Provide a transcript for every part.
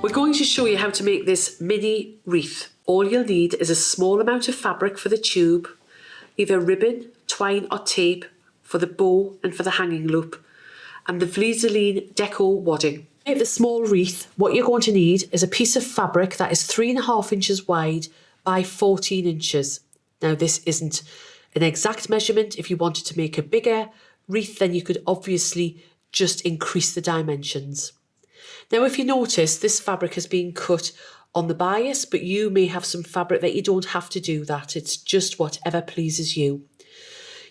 We're going to show you how to make this mini wreath. All you'll need is a small amount of fabric for the tube, either ribbon, twine or tape for the bow and for the hanging loop, and the Vlizoline DecoWadding. To make the small wreath, what you're going to need is a piece of fabric that is 3.5 inches wide by 14 inches. Now this isn't an exact measurement. If you wanted to make a bigger wreath, then you could obviously just increase the dimensions. Now if you notice, this fabric has been cut on the bias, but you may have some fabric that you don't have to do that. It's just whatever pleases you.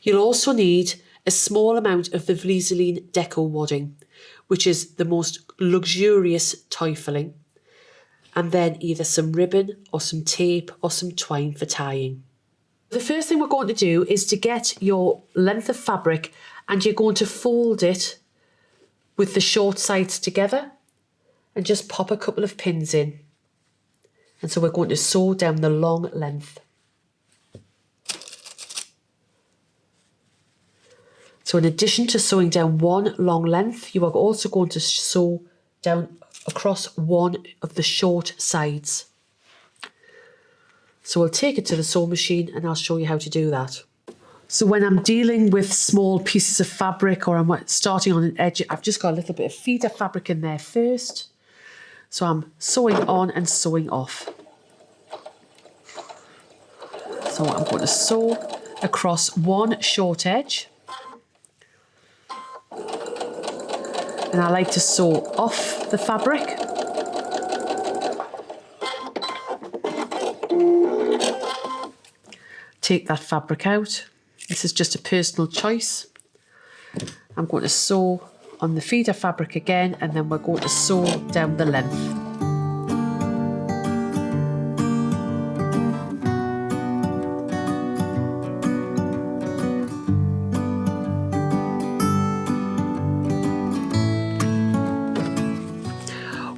You'll also need a small amount of the Vlizoline DecoWadding, which is the most luxurious tie filling, and then either some ribbon or some tape or some twine for tying. The first thing we're going to do is to get your length of fabric, and you're going to fold it with the short sides together and just pop a couple of pins in. And so we're going to sew down the long length. So in addition to sewing down one long length, you are also going to sew down across one of the short sides. So we'll take it to the sewing machine and I'll show you how to do that. So when I'm dealing with small pieces of fabric or I'm starting on an edge, I've just got a little bit of feeder fabric in there first. So I'm sewing on and sewing off. So I'm going to sew across one short edge. And I like to sew off the fabric. Take that fabric out. This is just a personal choice. I'm going to sew on the feeder fabric again, and then we're going to sew down the length.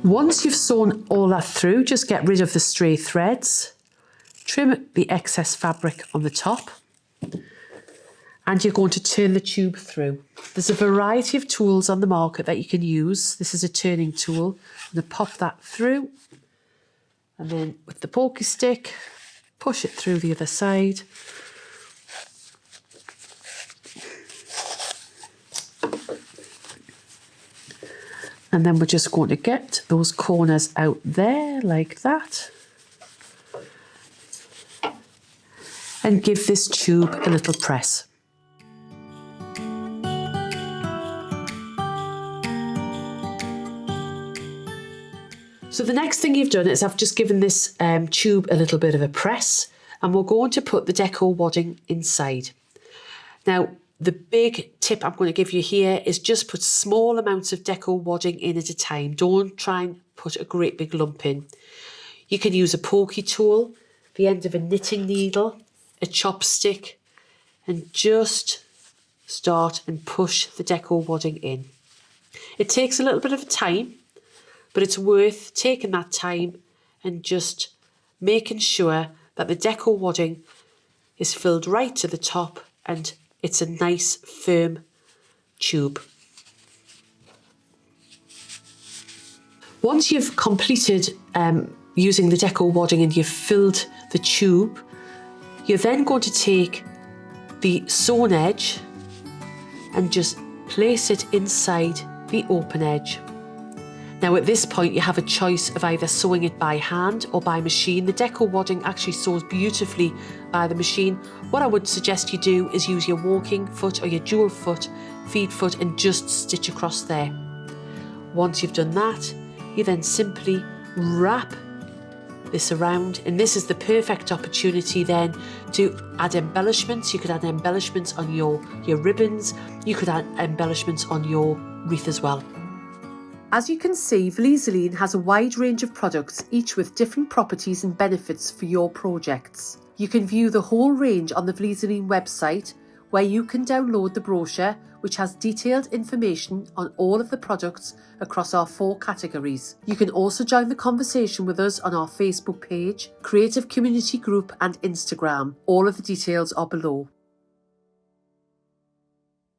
Once you've sewn all that through, just get rid of the stray threads, trim the excess fabric on the top, and you're going to turn the tube through. There's a variety of tools on the market that you can use. This is a turning tool. I'm going to pop that through, and then with the pokey stick, push it through the other side. And then we're just going to get those corners out there like that. And give this tube a little press. So the next thing you've done is I've just given this tube a little bit of a press, and we're going to put the DecoWadding inside. Now, the big tip I'm going to give you here is just put small amounts of DecoWadding in at a time. Don't try and put a great big lump in. You can use a pokey tool, the end of a knitting needle, a chopstick, and just start and push the DecoWadding in. It takes a little bit of time, but it's worth taking that time and just making sure that the DecoWadding is filled right to the top and it's a nice firm tube. Once you've completed using the DecoWadding and you've filled the tube, you're then going to take the sewn edge and just place it inside the open edge. Now at this point you have a choice of either sewing it by hand or by machine. The DecoWadding actually sews beautifully by the machine. What I would suggest you do is use your walking foot or your dual foot, feed foot, and just stitch across there. Once you've done that, you then simply wrap this around, and this is the perfect opportunity then to add embellishments. You could add embellishments on your ribbons. You could add embellishments on your wreath as well. As you can see, Vlizoline has a wide range of products, each with different properties and benefits for your projects. You can view the whole range on the Vlizoline website, where you can download the brochure, which has detailed information on all of the products across our 4 categories. You can also join the conversation with us on our Facebook page, Creative Community Group and Instagram. All of the details are below.